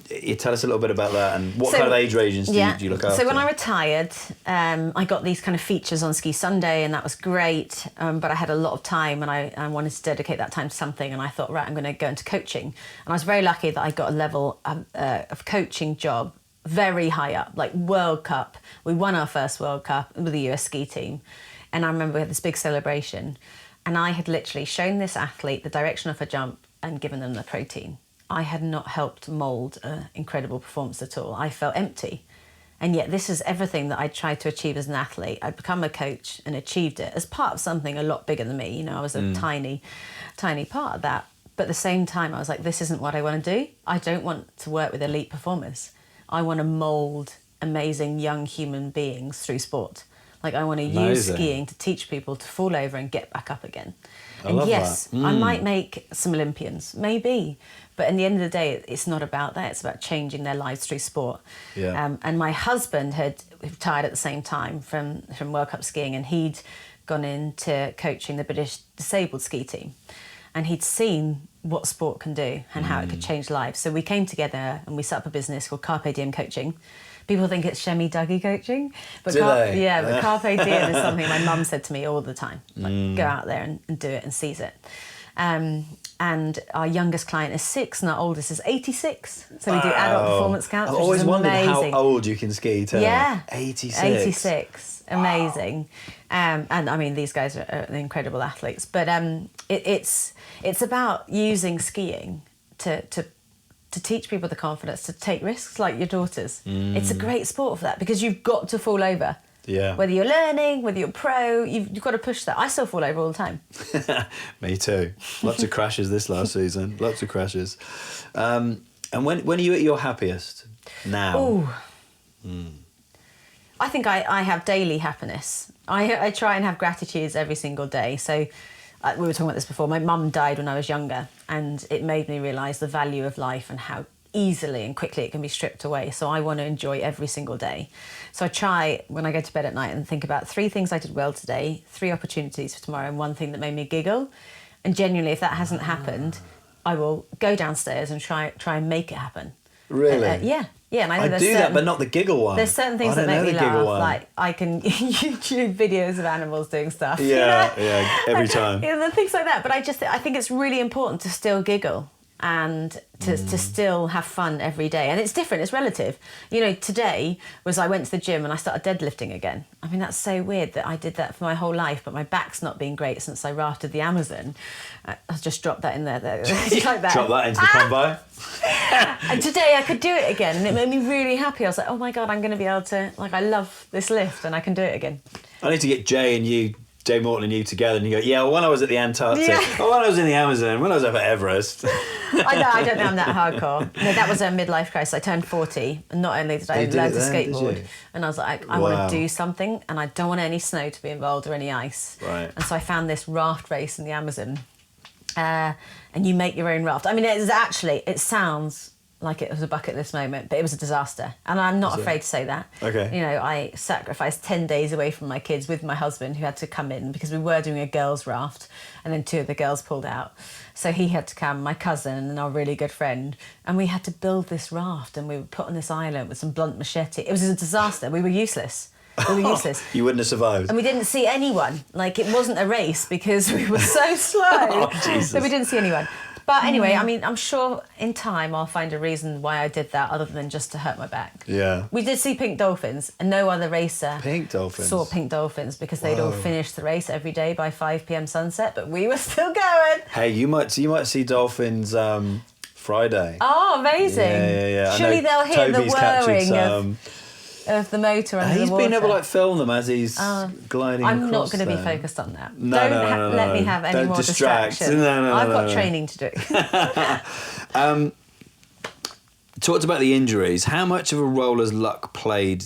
You tell us a little bit about that, and what kind of age ranges do you look after? So when I retired, I got these kind of features on Ski Sunday, and that was great. But I had a lot of time, and I wanted to dedicate that time to something. And I thought, right, I'm going to go into coaching. And I was very lucky that I got a level of coaching job very high up, like World Cup. We won our first World Cup with the US ski team, and I remember we had this big celebration. And I had literally shown this athlete the direction of a jump and given them the protein. I had not helped mould an incredible performance at all. I felt empty. And yet this is everything that I tried to achieve as an athlete. I'd become a coach and achieved it as part of something a lot bigger than me. I was a tiny part of that. But at the same time, I was like, this isn't what I want to do. I don't want to work with elite performers. I want to mould amazing young human beings through sport. Like I want to use skiing to teach people to fall over and get back up again. I might make some Olympians, maybe. But in the end of the day, it's not about that. It's about changing their lives through sport. Yeah. And my husband had retired at the same time from World Cup skiing, and he'd gone into coaching the British disabled ski team. And he'd seen what sport can do and how it could change lives. So we came together and we set up a business called Carpe Diem Coaching. People think it's Chemmy Dougie coaching, but Carpe Diem is something my mum said to me all the time. Like, go out there and do it and seize it. And our youngest client is 6 and our oldest is 86. So we do adult performance camps, I've always wondered amazing. how old you can ski too. Yeah. 86. 86. Amazing. And I mean, these guys are incredible athletes. But it's about using skiing to teach people the confidence to take risks like your daughters. It's a great sport for that because you've got to fall over. Yeah. Whether you're learning, whether you're pro, you've got to push that. I still fall over all the time. Me too. Lots of crashes this last season. Lots of crashes. And when are you at your happiest? Now? I think I have daily happiness. I try and have gratitudes every single day. So we were talking about this before. My mum died when I was younger, and it made me realise the value of life and how easily and quickly it can be stripped away. So I want to enjoy every single day. So I try, when I go to bed at night, and think about 3 things I did well today, 3 opportunities for tomorrow, and 1 thing that made me giggle. And genuinely, if that hasn't happened, I will go downstairs and try and make it happen. Really? Yeah. And I do that, but not the giggle one. There's certain things that make me laugh. Like I can YouTube videos of animals doing stuff. Yeah, every time. Things like that. But I think it's really important to still giggle. and to still have fun every day. And it's different, it's relative. You know, today I went to the gym and I started deadlifting again. I mean, that's so weird that I did that for my whole life, but my back's not been great since I rafted the Amazon. I'll just drop that in there. Like that. Drop that into the combo. And today I could do it again, and it made me really happy. I was like, oh my God, I'm going to be able to, like, I love this lift and I can do it again. I need to get Jay Morton and you together, and you go, yeah, well, when I was at the Antarctic, Yeah. when I was in the Amazon, when I was up at Everest. I don't know I'm that hardcore. No, that was a midlife crisis. I turned 40, and not only did I learn to skateboard, and I was like, I want to do something, and I don't want any snow to be involved or any ice. Right. And so I found this raft race in the Amazon, and you make your own raft. I mean, it sounds like it was a bucket list moment, but it was a disaster. And I'm not afraid to say that. Okay. You know, I sacrificed 10 days away from my kids with my husband, who had to come in because we were doing a girls' raft, and then 2 of the girls pulled out. So he had to come, my cousin and our really good friend, and we had to build this raft, and we were put on this island with some blunt machete. It was a disaster. We were useless. We were useless. You wouldn't have survived. And we didn't see anyone. Like, it wasn't a race because we were so slow. Oh, Jesus. So we didn't see anyone. But anyway, I mean, I'm sure in time I'll find a reason why I did that other than just to hurt my back. Yeah. We did see pink dolphins, and no other racer Pink dolphins. saw pink dolphins because they'd all finished the race every day by 5 p.m. sunset, but we were still going. Hey, you might see dolphins Friday. Oh, amazing. Yeah. Surely they'll hear Toby's the captured whirring some. of the motor under He's the water. been able to like film them as he's gliding I'm not across going to be there. focused on that. No, Don't let me have any Don't more distract. distractions. No, I've got no. training to do. Talked about the injuries. How much of a role has luck played?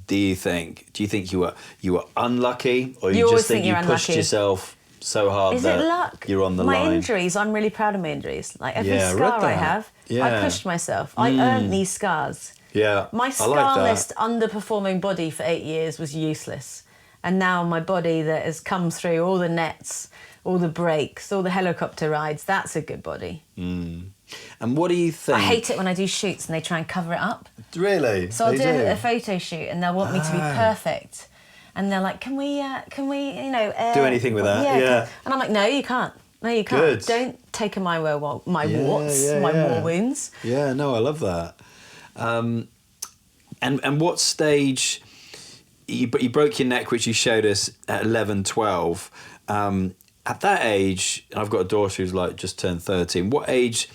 Do you think? Do you think you were unlucky, or you always just think think you you're pushed unlucky. yourself so hard Is that it luck? you're on the my line? injuries, I'm really proud of my injuries. Like every Yeah, I read scar I that. have, Yeah. I pushed myself. I earned these scars. Yeah, My I like scarless, that. underperforming body for 8 years was useless. And now my body that has come through all the nets, all the breaks, all the helicopter rides, that's a good body. And what do you think? I hate it when I do shoots and they try and cover it up. Really? So I'll They do a photo shoot and they'll want me to be perfect. And they're like, can we, Do anything with that? Yeah. And I'm like, no, you can't. No, you can't. Good. Don't take my warts, my yeah. war wounds. Yeah, no, I love that. And what stage you broke your neck, which you showed us at 11, 12. At that age, and I've got a daughter who's like just turned 13. What age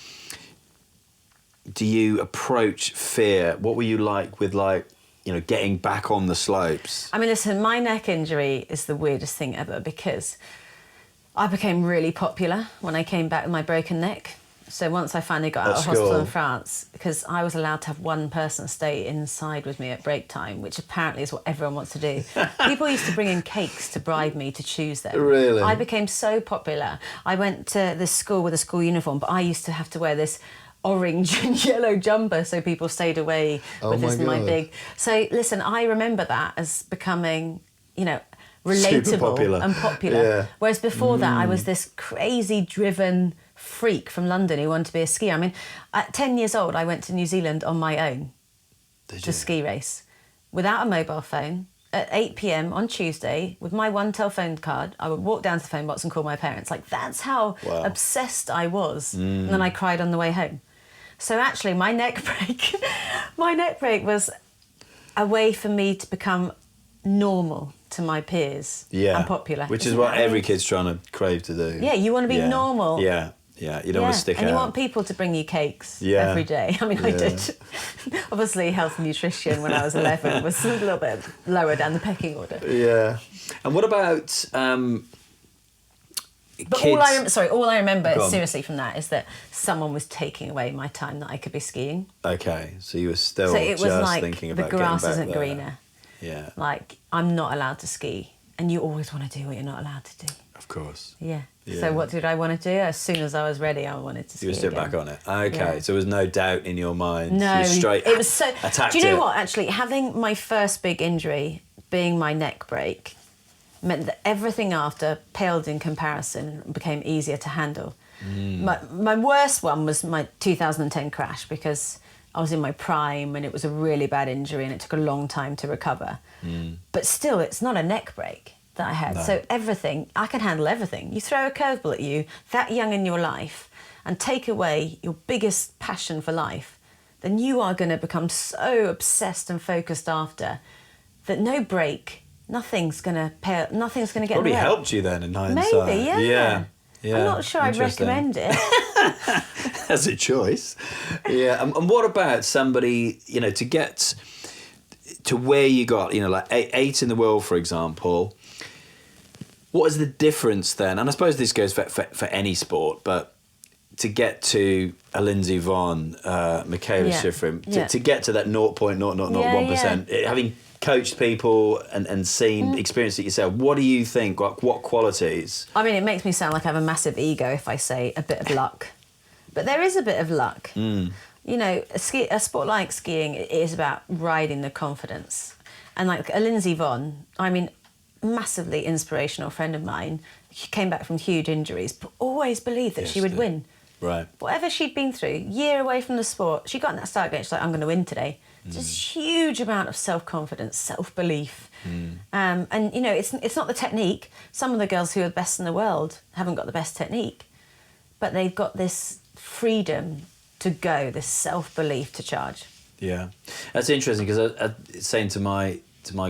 do you approach fear? What were you like with getting back on the slopes? I mean, listen, my neck injury is the weirdest thing ever because I became really popular when I came back with my broken neck. So once I finally got out of hospital in France, because I was allowed to have one person stay inside with me at break time, which apparently is what everyone wants to do. People used to bring in cakes to bribe me to choose them. Really? I became so popular. I went to this school with a school uniform, but I used to have to wear this orange and yellow jumper so people stayed away with my big... So listen, I remember that as becoming, relatable and popular. Yeah. Whereas before that, I was this crazy driven freak from London who wanted to be a skier. I mean, at 10 years old, I went to New Zealand on my own to ski race without a mobile phone at 8 p.m. on Tuesday with my one telephone card. I would walk down to the phone box and call my parents. Like, that's how obsessed I was. And then I cried on the way home. So actually, my neck break was a way for me to become normal to my peers and popular. Which is what every kid's trying to crave to do. Yeah, you want to be normal. Yeah, you don't want to stick out. And you want people to bring you cakes Yeah. every day. I mean, I did. Obviously, health and nutrition when I was 11 was a little bit lower down the pecking order. Yeah. And what about But kids? all I remember seriously from that is that someone was taking away my time that I could be skiing. Okay, so you were still So it was just like thinking the about grass getting back isn't there. greener. Yeah, Like, I'm not allowed to ski. And you always want to do what you're not allowed to do. of course. Yeah. Yeah. So what did I want to do? As soon as I was ready, I wanted to ski You were still again. back on it. Okay, Yeah. so there was no doubt in your mind. No, you straight. it was so. Attacked Do you know it. what? Actually, having my first big injury being my neck break meant that everything after paled in comparison and became easier to handle. My worst one was my 2010 crash because I was in my prime and it was a really bad injury and it took a long time to recover. But still, it's not a neck break that I had. No. So everything, I can handle everything. You throw a curveball at you that young in your life and take away your biggest passion for life, then you are going to become so obsessed and focused after that no break, nothing's going to get in Probably the way. helped you then in hindsight. Maybe, yeah. I'm not sure I'd recommend it. As a choice. Yeah. And what about somebody, you know, to get to where you got, you know, like eight in the world, for example, what is the difference then? And I suppose this goes for any sport, but to get to a Lindsey Vonn, Michaela Schifrin, to get to that 0.0001%, having coached people and seen, experienced it yourself, what do you think? What qualities? I mean, it makes me sound like I have a massive ego if I say a bit of luck. But there is a bit of luck. You know, a sport like skiing is about riding the confidence. And like a Lindsey Vonn, I mean, massively inspirational friend of mine, she came back from huge injuries, but always believed that she would win. Right. Whatever she'd been through, year away from the sport, she got in that start gate, she's like, I'm going to win today. Just huge amount of self-confidence, self-belief. And, you know, it's not the technique. Some of the girls who are the best in the world haven't got the best technique, but they've got this freedom to go, this self-belief to charge. Yeah. That's interesting because I saying to my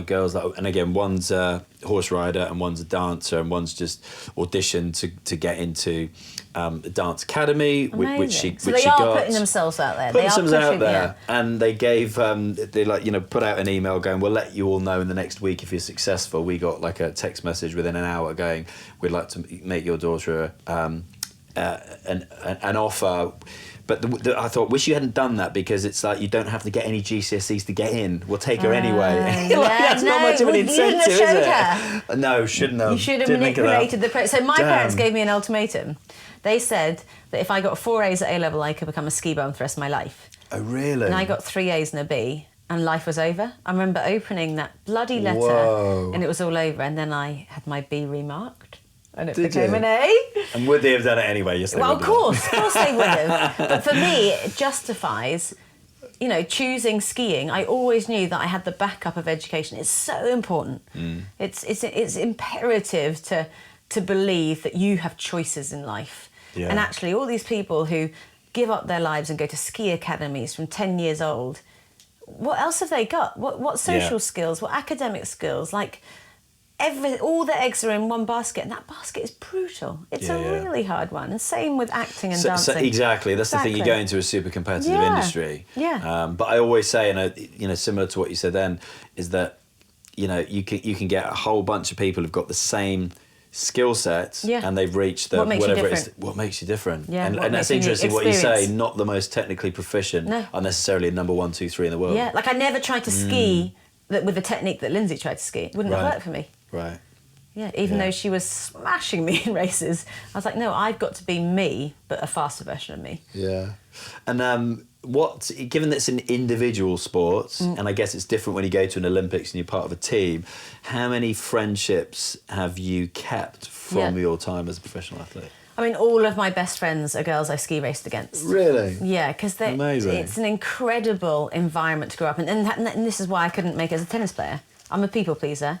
girls, that, and again, one's a horse rider and one's a dancer and one's just auditioned to get into the dance academy, which she got. So they are putting themselves out there. They are pushing out there, and they gave they put out an email going, we'll let you all know in the next week if you're successful. We got like a text message within an hour going, we'd like to make your daughter an offer. But I thought, wish you hadn't done that, because it's like you don't have to get any GCSEs to get in. We'll take her anyway. That's not much of an incentive, is it? No, shouldn't have. You should have manipulated the process. So my parents gave me an ultimatum. They said that if I got 4 A's at A-level, I could become a ski bum for the rest of my life. Oh, really? And I got 3 A's and a B, and life was over. I remember opening that bloody letter, and it was all over. And then I had my B remarked. And it became an A. And would they have done it anyway? Yes, they would. Well, of course they would have. But for me, it justifies, you know, choosing skiing. I always knew that I had the backup of education. It's so important. It's imperative to believe that you have choices in life. Yeah. And actually, all these people who give up their lives and go to ski academies from 10 years old, what else have they got? What social skills? What academic skills? Like, all the eggs are in one basket, and that basket is brutal. It's a really hard one. And same with acting and dancing. Exactly. That's the thing. You go into a super competitive industry. Yeah. But I always say, and similar to what you said then, is that you can get a whole bunch of people who've got the same skill sets, and they've reached the whatever it is. What makes you different? Yeah. And that's interesting. What you say. Not the most technically proficient are necessarily number 1, 2, 3 in the world. Yeah. Like I never tried to ski with the technique that Lindsay tried to ski. It wouldn't have worked for me. Right. Yeah, even though she was smashing me in races, I was like, no, I've got to be me, but a faster version of me. Yeah. And given that it's an individual sport, and I guess it's different when you go to an Olympics and you're part of a team, how many friendships have you kept from your time as a professional athlete? I mean, all of my best friends are girls I ski raced against. Really? Yeah, because it's an incredible environment to grow up in. And this is why I couldn't make it as a tennis player. I'm a people pleaser.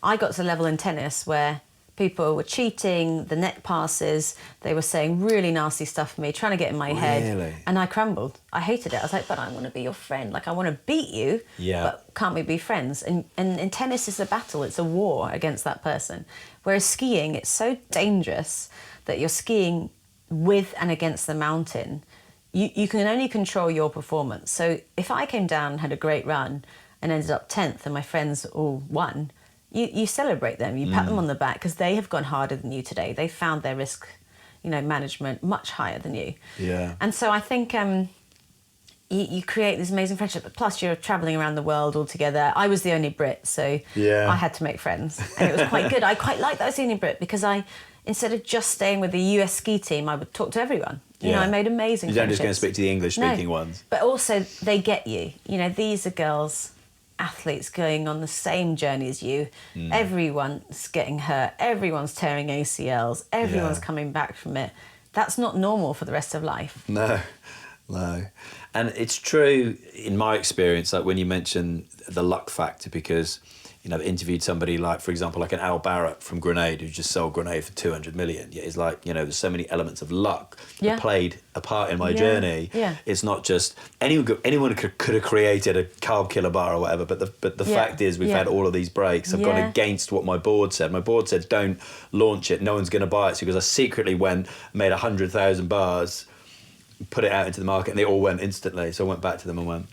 I got to a level in tennis where people were cheating, the net passes, they were saying really nasty stuff for me, trying to get in my head. And I crumbled. I hated it. I was like, but I want to be your friend. Like, I want to beat you, but can't we be friends? And in tennis, it's a battle. It's a war against that person. Whereas skiing, it's so dangerous that you're skiing with and against the mountain. You can only control your performance. So if I came down and had a great run and ended up 10th and my friends all won, you celebrate them, you pat them on the back because they have gone harder than you today. They found their risk, management much higher than you. Yeah. And so I think you create this amazing friendship. But plus, you're travelling around the world all together. I was the only Brit, so I had to make friends, and it was quite good. I quite liked that I was the only Brit because instead of just staying with the US ski team, I would talk to everyone. I made amazing friendships. You don't just go and speak to the English-speaking ones. But also, they get you. These are girls, athletes going on the same journey as you. Everyone's getting hurt. Everyone's tearing ACLs. Everyone's coming back from it. That's not normal for the rest of life. No. And it's true in my experience, like when you mention the luck factor, because interviewed somebody like, for example, like an Al Barrett from Grenade, who just sold Grenade for 200 million. Yeah, it's like, there's so many elements of luck that played a part in my journey. Yeah. It's not just anyone could have created a carb killer bar or whatever, but the fact is we've had all of these breaks. I've gone against what my board said. My board said, don't launch it. No one's going to buy it. So because I secretly made 100,000 bars, put it out into the market, and they all went instantly. So I went back to them and went,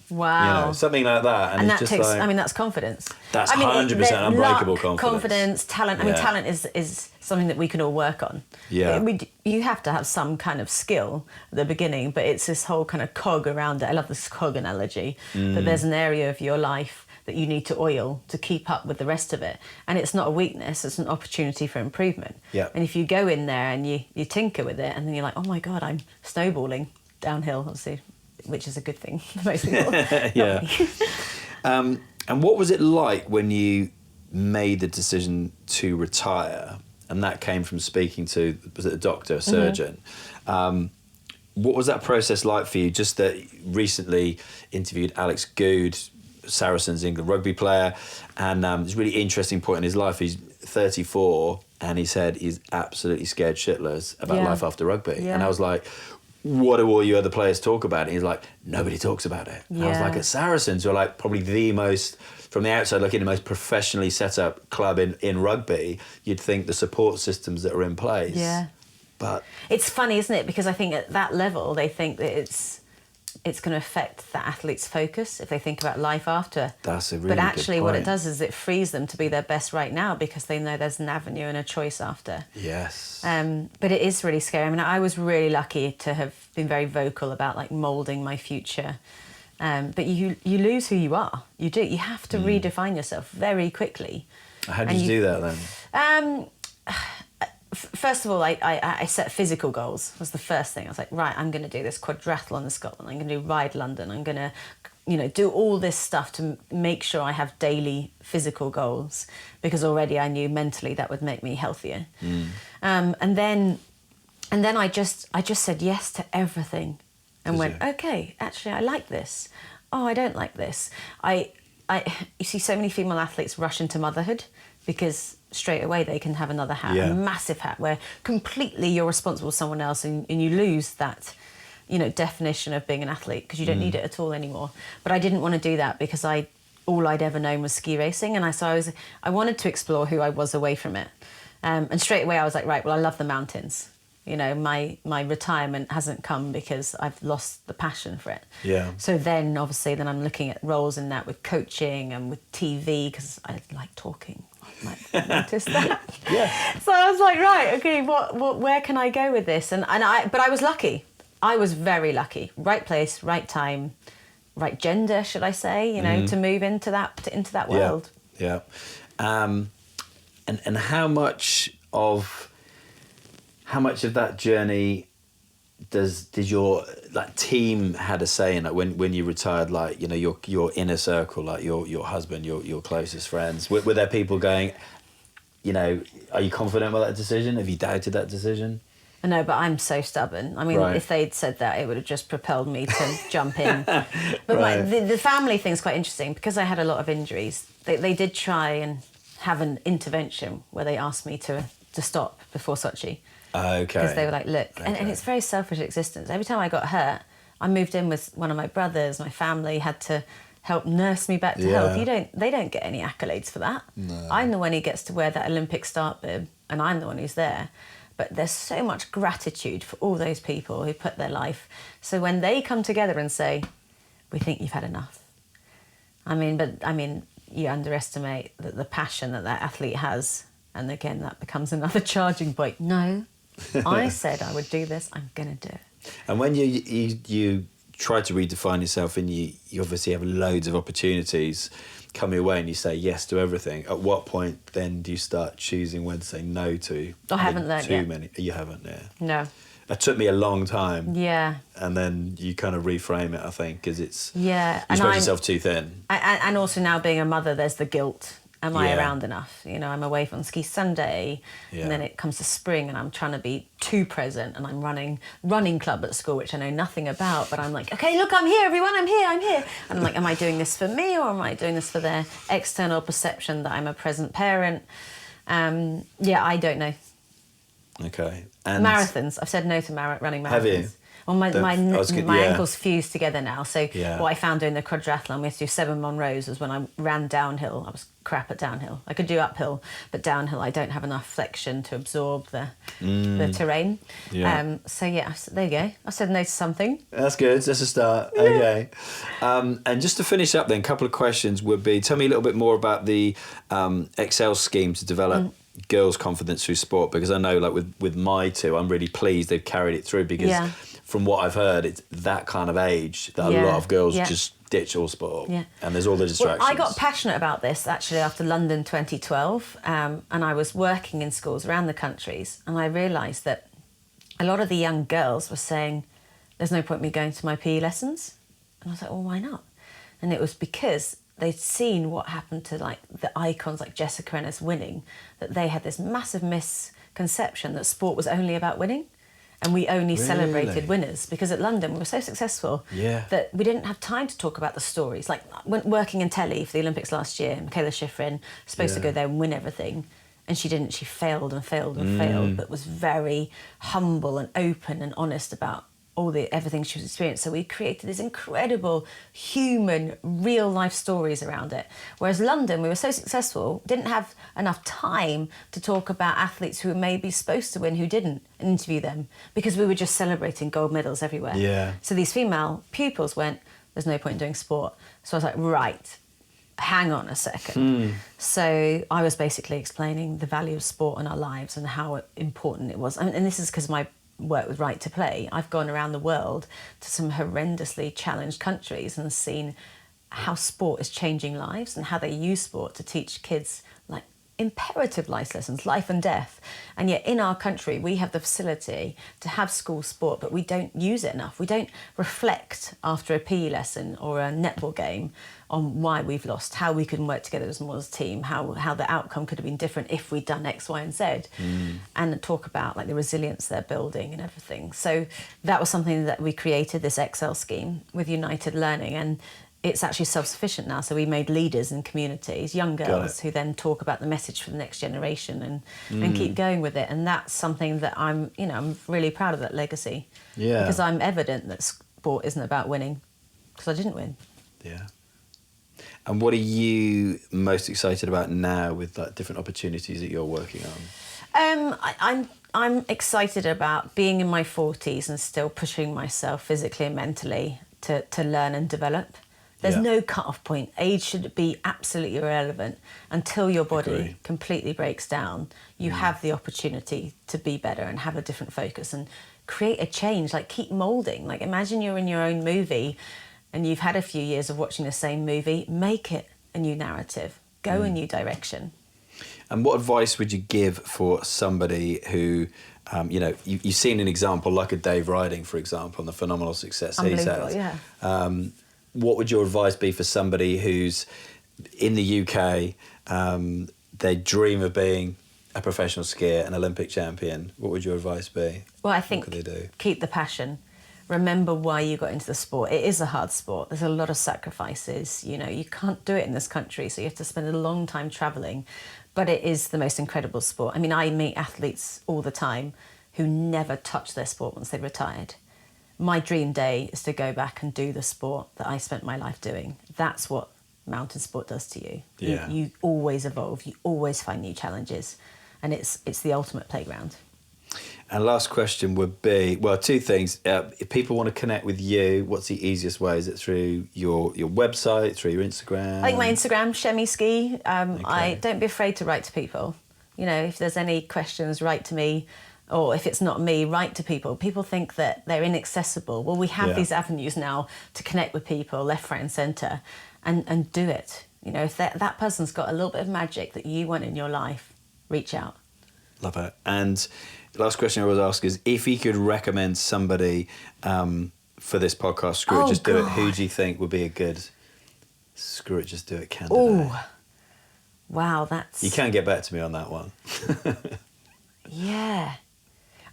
wow, something like that. And it's that just takes, like, that's confidence. That's 100% unbreakable luck, confidence, talent. Talent is something that we can all work on. Yeah. You have to have some kind of skill at the beginning, but it's this whole kind of cog around it. I love this cog analogy, that there's an area of your life that you need to oil to keep up with the rest of it. And it's not a weakness, it's an opportunity for improvement. Yeah. And if you go in there and you tinker with it, and then you're like, oh my God, I'm snowballing downhill, obviously, which is a good thing for most people. Yeah. And what was it like when you made the decision to retire? And that came from speaking to, was it a doctor, a surgeon? What was that process like for you? Just that recently interviewed Alex Good, Saracens England rugby player, and it's a really interesting point in his life. He's 34 and he said he's absolutely scared shitless about life after rugby. Yeah. And I was like, what do all you other players talk about? And he's like, nobody talks about it. And I was like, at Saracens, who are like probably the most, from the outside looking, the most professionally set up club in rugby, you'd think the support systems that are in place. Yeah. But it's funny, isn't it? Because I think at that level, they think that it's going to affect the athlete's focus if they think about life after. That's a really But actually good point. What it does is it frees them to be their best right now, because they know there's an avenue and a choice after. Yes. But it is really scary. I mean, I was really lucky to have been very vocal about like moulding my future. But you lose who you are. You do. You have to redefine yourself very quickly. How did you do that then? First of all, I set physical goals. Was the first thing. I was like, right, I'm going to do this quadrathlon in Scotland. I'm going to do Ride London. I'm going to, do all this stuff to make sure I have daily physical goals, because already I knew mentally that would make me healthier. And then I just said yes to everything, and went, okay, actually I like this. Oh, I don't like this. You see so many female athletes rush into motherhood because straight away they can have another hat, a massive hat, where completely you're responsible for someone else, and you lose that, definition of being an athlete, because you don't need it at all anymore. But I didn't want to do that, because all I'd ever known was ski racing, and I wanted to explore who I was away from it. And straight away I was like, right, well, I love the mountains. My retirement hasn't come because I've lost the passion for it. Yeah. So then I'm looking at roles in that with coaching and with TV, because I like talking. I might notice that. So I was like, right, okay, where can I go with this? But I was lucky. I was very lucky. Right place, right time, right gender, should I say? To move into that world. Yeah. And how much of that journey did your team had a say in it when you retired? Your inner circle, like your husband, your closest friends. Were there people going, are you confident about that decision? Have you doubted that decision? No, but I'm so stubborn. I mean, if they'd said that, it would have just propelled me to jump in. But the family thing's quite interesting, because I had a lot of injuries. They did try and have an intervention where they asked me to stop before Sochi. Okay. Because they were like, look, and it's very selfish existence. Every time I got hurt, I moved in with one of my brothers. My family had to help nurse me back to health. They don't get any accolades for that. No. I'm the one who gets to wear that Olympic start bib, and I'm the one who's there. But there's so much gratitude for all those people who put their life. So when they come together and say, we think you've had enough. I mean, you underestimate the passion that athlete has. And again, that becomes another charging point. No, I said I would do this. I'm going to do it. And when you try to redefine yourself, and you obviously have loads of opportunities come your way, and you say yes to everything, at what point then do you start choosing when to say no to? I haven't learned too yet. many. You haven't, No. It took me a long time. Yeah. And then you kind of reframe it, I think, because it's... Yeah. You spread yourself too thin. And also now being a mother, there's the guilt. am I around enough? You know, I'm away on ski Sunday, and then it comes to spring, and I'm trying to be too present, and I'm running club at school, which I know nothing about, but I'm like, okay, look, I'm here, everyone, I'm here. And I'm like, am I doing this for me, or am I doing this for their external perception that I'm a present parent? I don't know. Okay. And marathons. I've said no to running marathons. Have you? Well, my ankles fused together now. So what I found doing the quadrathlon, we had to do 7 Monroes, was when I ran downhill. I was crap at downhill. I could do uphill, but downhill I don't have enough flexion to absorb the terrain. Yeah. There you go. I said no to something. That's good. That's a start. Yeah. Okay. And just to finish up then, a couple of questions would be, tell me a little bit more about the Excel scheme to develop girls' confidence through sport, because I know, like with my two, I'm really pleased they've carried it through, because from what I've heard, it's that kind of age that a lot of girls just ditch all sport, and there's all the distractions. Well, I got passionate about this actually after London 2012, and I was working in schools around the countries, and I realised that a lot of the young girls were saying, there's no point me going to my PE lessons. And I was like, well, why not? And it was because they'd seen what happened to like the icons like Jessica Ennis winning, that they had this massive misconception that sport was only about winning. And we only celebrated winners, because at London we were so successful that we didn't have time to talk about the stories. Like when working in telly for the Olympics last year, Michaela Schifrin was supposed to go there and win everything, and she didn't. She failed and failed and failed, but was very humble and open and honest about everything she was experiencing. So we created these incredible human, real life stories around it. Whereas London, we were so successful, didn't have enough time to talk about athletes who were maybe supposed to win who didn't, and interview them, because we were just celebrating gold medals everywhere. Yeah. So these female pupils went, there's no point in doing sport. So I was like, right, hang on a second. So I was basically explaining the value of sport in our lives and how important it was. And this is because my work with Right to Play. I've gone around the world to some horrendously challenged countries and seen how sport is changing lives, and how they use sport to teach kids like imperative life lessons, life and death. And yet in our country we have the facility to have school sport, but we don't use it enough. We don't reflect after a PE lesson or a netball game on why we've lost, how we can work together as a team, how the outcome could have been different if we'd done X, Y and Z, and talk about like the resilience they're building and everything. So that was something that we created, this Excel scheme with United Learning, and it's actually self-sufficient now. So we made leaders in communities, young girls who then talk about the message for the next generation and keep going with it. And that's something that I'm really proud of, that legacy. Yeah. Because I'm evident that sport isn't about winning, because I didn't win. Yeah. And what are you most excited about now with like different opportunities that you're working on? I'm excited about being in my 40s and still pushing myself physically and mentally to learn and develop. There's no cut-off point. Age should be absolutely irrelevant until your body completely breaks down. You have the opportunity to be better and have a different focus and create a change, like keep moulding. Like imagine you're in your own movie and you've had a few years of watching the same movie. Make it a new narrative. Go a new direction. And what advice would you give for somebody who, you've seen an example like a Dave Riding, for example, and the phenomenal success he's had. What would your advice be for somebody who's in the UK, they dream of being a professional skier, an Olympic champion? What would your advice be? Well, I think keep the passion. Remember why you got into the sport. It is a hard sport. There's a lot of sacrifices. You know, you can't do it in this country, so you have to spend a long time travelling. But it is the most incredible sport. I mean, I meet athletes all the time who never touch their sport once they've retired. My dream day is to go back and do the sport that I spent my life doing. That's what mountain sport does to you. Yeah. You always evolve. You always find new challenges. And it's the ultimate playground. And last question would be, well, two things. If people want to connect with you, what's the easiest way? Is it through your website, through your Instagram? I think my Instagram, Chemmy Ski. I don't be afraid to write to people. You know, if there's any questions, write to me. Or if it's not me, write to people. People think that they're inaccessible. Well, we have these avenues now to connect with people, left, right and centre, and do it. You know, if that person's got a little bit of magic that you want in your life, reach out. Love it. And the last question I always ask is, if you could recommend somebody for this podcast, Screw It, Just Do It, who do you think would be a good Screw It, Just Do It candidate? Wow, that's... You can get back to me on that one. Yeah.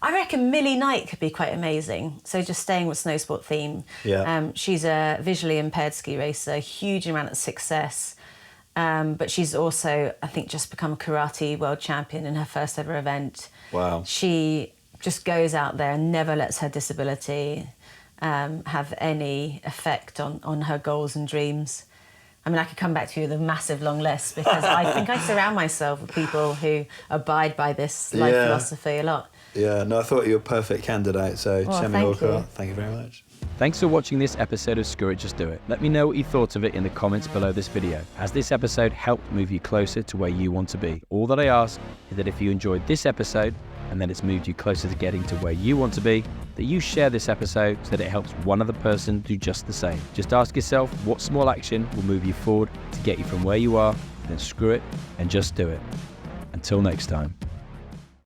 I reckon Millie Knight could be quite amazing. So just staying with snow sport theme. Yeah. She's a visually impaired ski racer, huge amount of success. But she's also, I think, just become a karate world champion in her first ever event. Wow. She just goes out there and never lets her disability have any effect on her goals and dreams. I mean, I could come back to you with a massive long list because I think I surround myself with people who abide by this life philosophy a lot. Yeah, no, I thought you were a perfect candidate. So, Chemmy Alcott, thank you very much. Thanks for watching this episode of Screw It, Just Do It. Let me know what you thought of it in the comments below this video. Has this episode helped move you closer to where you want to be? All that I ask is that if you enjoyed this episode and then it's moved you closer to getting to where you want to be, that you share this episode so that it helps one other person do just the same. Just ask yourself what small action will move you forward to get you from where you are, then screw it and just do it. Until next time.